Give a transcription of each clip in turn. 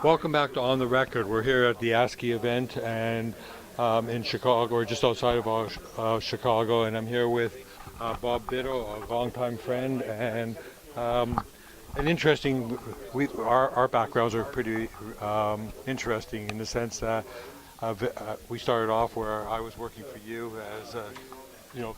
Welcome back to On the Record. We're here at the Ascii event and in Chicago, or just outside of Chicago, and I'm here with Bob Briddle, a longtime friend, and an interesting. Our backgrounds are pretty interesting in the sense that we started off where I was working for you as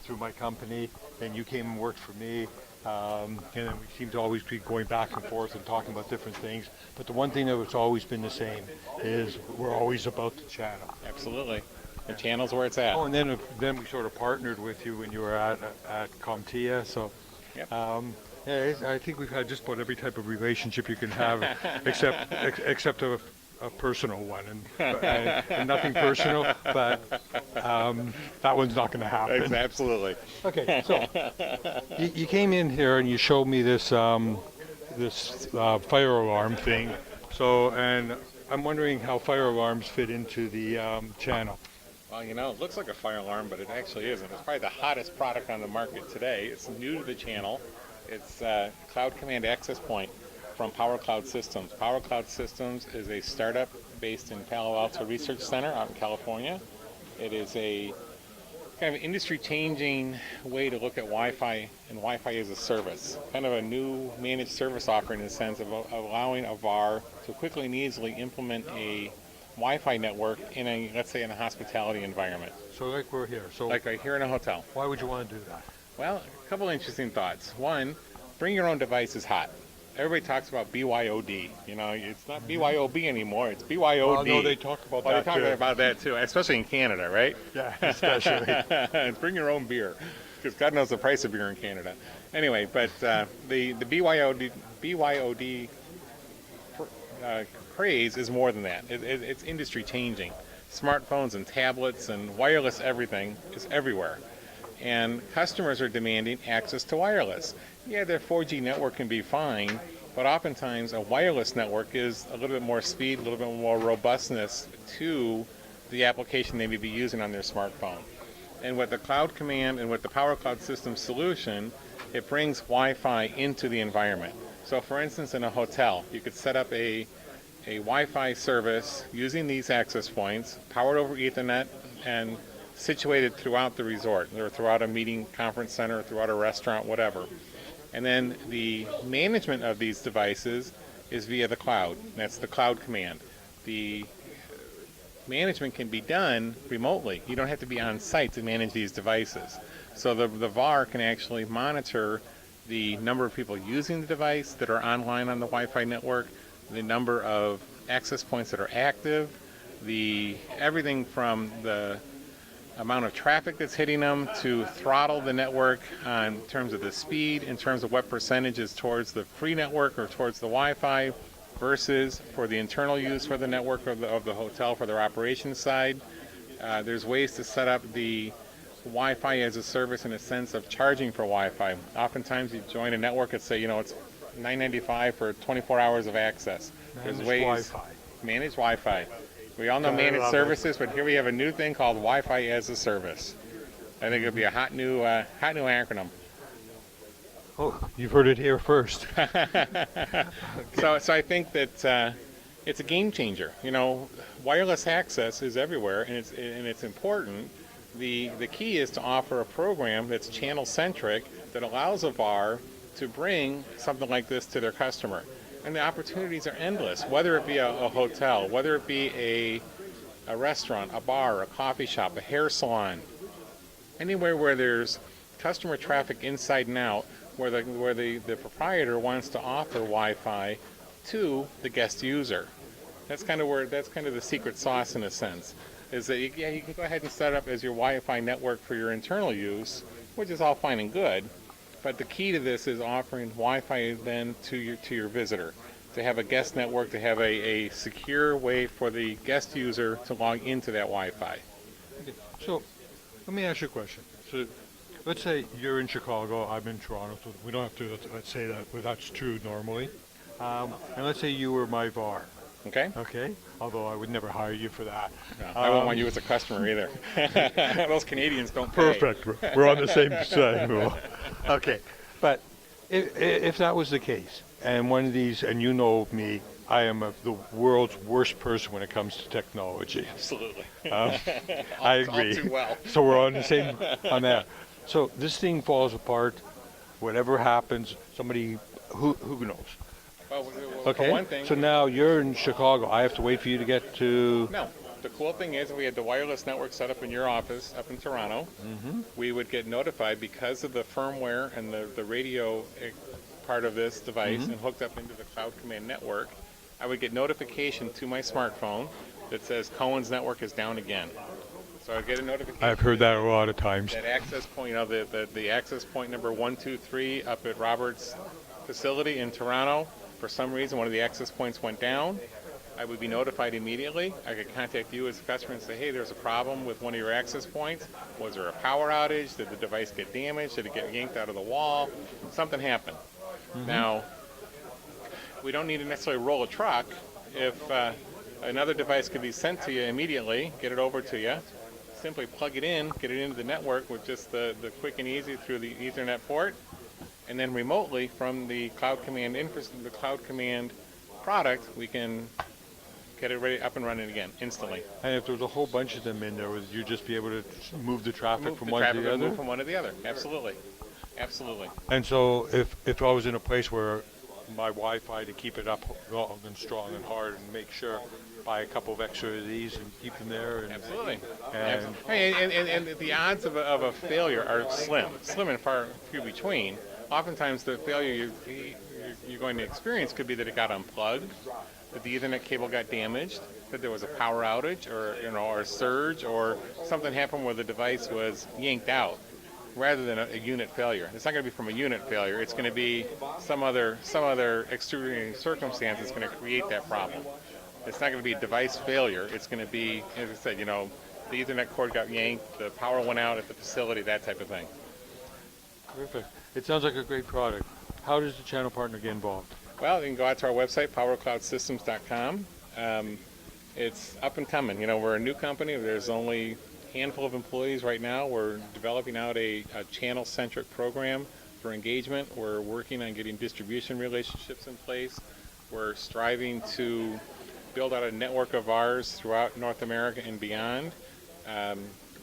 through my company, and you came and worked for me. And then we seem to always be going back and forth and talking about different things. But the one thing that's always been the same is we're always about the channel. Absolutely. The channel's where it's at. Oh, and then we sort of partnered with you when you were at CompTIA. So Yep. yeah, I think we've had just about every type of relationship you can have, except a personal one, and nothing personal, but that one's not going to happen. Absolutely. Okay, so you came in here and you showed me this fire alarm thing. So, and I'm wondering how fire alarms fit into the channel. Well, it looks like a fire alarm, but it actually isn't. It's probably the hottest product on the market today. It's new to the channel. It's Cloud Command Access Point from Power Cloud Systems. Power Cloud Systems is a startup based in Palo Alto Research Center out in California. It is a kind of industry-changing way to look at Wi-Fi and Wi-Fi as a service. Kind of a new managed service offering in the sense of allowing a VAR to quickly and easily implement a Wi-Fi network in a, let's say, in a hospitality environment. So like we're here. So like right here in a hotel. Why would you want to do that? Well, a couple interesting thoughts. One, bring your own device is hot. Everybody talks about BYOD. It's not BYOB anymore. It's BYOD. Well, no, they talk about that too. They talk about that too, especially in Canada, right? Yeah, especially. And bring your own beer, because God knows the price of beer in Canada. Anyway, but the BYOD craze is more than that. It's industry changing. Smartphones and tablets and wireless everything is everywhere. And customers are demanding access to wireless. Yeah, their 4G network can be fine, but oftentimes a wireless network is a little bit more speed, a little bit more robustness to the application they may be using on their smartphone. And with the Cloud Command and with the Power Cloud System solution, it brings Wi-Fi into the environment. So for instance, in a hotel, you could set up a Wi-Fi service using these access points, powered over Ethernet, and situated throughout the resort, or throughout a meeting conference center, throughout a restaurant, whatever. And then the management of these devices is via the cloud. That's the Cloud Command. The management can be done remotely. You don't have to be on site to manage these devices. So the VAR can actually monitor the number of people using the device that are online on the Wi-Fi network, the number of access points that are active, everything from the amount of traffic that's hitting them to throttle the network in terms of the speed, in terms of what percentage is towards the free network or towards the Wi-Fi versus for the internal use for the network of the hotel for their operations side. There's ways to set up the Wi-Fi as a service in a sense of charging for Wi-Fi. Oftentimes you join a network and say, it's $9.95 for 24 hours of access. There's ways. Wi-Fi. Managed Wi-Fi. We all know managed services, but here we have a new thing called Wi-Fi as a service. I think it'll be a hot new acronym. Oh, you've heard it here first. So I think that it's a game changer. Wireless access is everywhere, and it's important. The key is to offer a program that's channel centric that allows a VAR to bring something like this to their customer. And the opportunities are endless, whether it be a hotel, whether it be a restaurant, a bar, a coffee shop, a hair salon, anywhere where there's customer traffic inside and out, where the proprietor wants to offer Wi-Fi to the guest user. That's kind of the secret sauce in a sense, is that you can go ahead and set up as your Wi-Fi network for your internal use, which is all fine and good. But the key to this is offering Wi-Fi then to your visitor, to have a guest network, to have a secure way for the guest user to log into that Wi-Fi. Okay. So let me ask you a question. So let's say you're in Chicago, I'm in Toronto, so we don't have to let's say that, but that's true normally. And let's say you were my VAR. Okay. Okay. Although I would never hire you for that. No, I won't want you as a customer either. Those Canadians don't pay. Perfect. We're on the same side. Okay. But if that was the case, and one of these, and you know me, I am the world's worst person when it comes to technology. Absolutely. I agree. All too well. So we're on the same on that. So this thing falls apart. Whatever happens, somebody who knows. Well, Okay. for one thing, So now you're in Chicago. I have to wait for you to get to. no. The cool thing is we had the wireless network set up in your office up in Toronto. We would get notified because of the firmware and the radio part of this device and hooked up into the Cloud Command network. I would get notification to my smartphone that says Cohen's network is down again. So I'd get a notification. I've heard that a lot of times. That access point, the access point number 123 up at Robert's facility in Toronto, for some reason one of the access points went down. I would be notified immediately. I could contact you as a customer and say, hey, there's a problem with one of your access points. Was there a power outage? Did the device get damaged? Did it get yanked out of the wall? Something happened. Now, we don't need to necessarily roll a truck. If another device could be sent to you immediately, get it over to you, simply plug it in, get it into the network with just the quick and easy through the Ethernet port, and then remotely from the Cloud Command product, we can get it ready up and running again instantly. And if there was a whole bunch of them in there, would you just be able to move the traffic Move from the one traffic to the would other? move from one to the other. Absolutely. Absolutely. And so if I was in a place where my Wi-Fi, to keep it up long and strong and hard and make sure, buy a couple of extra of these and keep them there. And, Absolutely. And And the odds of a failure are slim and far few between. Oftentimes the failure you're going to experience could be that it got unplugged, that the Ethernet cable got damaged, that there was a power outage or a surge, or something happened where the device was yanked out, rather than a unit failure. It's not going to be from a unit failure. It's going to be some other extraordinary circumstance that's going to create that problem. It's not going to be a device failure. It's going to be, as I said, the Ethernet cord got yanked, the power went out at the facility, that type of thing. Perfect. It sounds like a great product. How does the channel partner get involved? Well, you can go out to our website, powercloudsystems.com. It's up and coming. We're a new company. There's only a handful of employees right now. We're developing out a channel-centric program for engagement. We're working on getting distribution relationships in place. We're striving to build out a network of VARs throughout North America and beyond.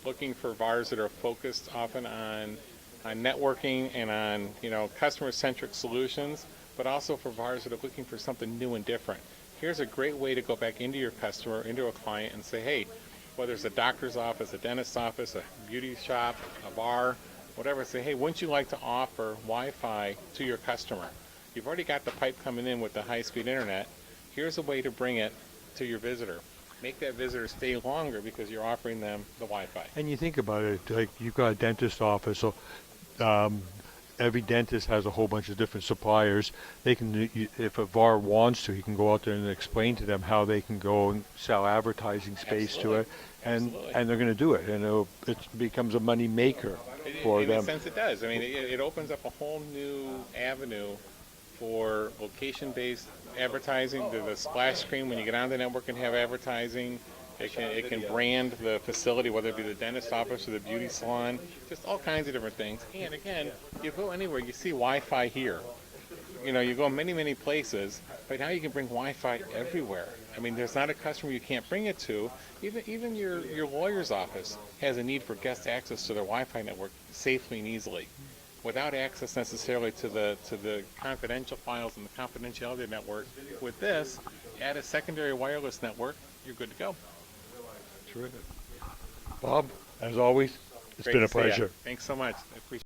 Looking for VARs that are focused often on networking and on customer-centric solutions, but also for VARs that are looking for something new and different. Here's a great way to go back into your customer, into a client, and say, hey, whether it's a doctor's office, a dentist's office, a beauty shop, a bar, whatever, say, hey, wouldn't you like to offer Wi-Fi to your customer? You've already got the pipe coming in with the high-speed internet. Here's a way to bring it to your visitor. Make that visitor stay longer because you're offering them the Wi-Fi. And you think about it, like you've got a dentist office, so every dentist has a whole bunch of different suppliers. They can, if a VAR wants to, he can go out there and explain to them how they can go and sell advertising space to it, and they're going to do it, and it becomes a money maker for them. In a sense, it does. I mean, it opens up a whole new avenue for location-based advertising. The splash screen when you get on the network and have advertising. It can brand the facility, whether it be the dentist office or the beauty salon, just all kinds of different things. And again, you go anywhere, you see Wi-Fi here. You go many, many places, but now you can bring Wi-Fi everywhere. I mean, there's not a customer you can't bring it to. Even your lawyer's office has a need for guest access to their Wi-Fi network safely and easily, without access necessarily to the confidential files and the confidentiality network. With this, add a secondary wireless network, you're good to go. Terrific. Bob, as always, it's Great been a to see ya. pleasure. Thanks so much. I appreciate it.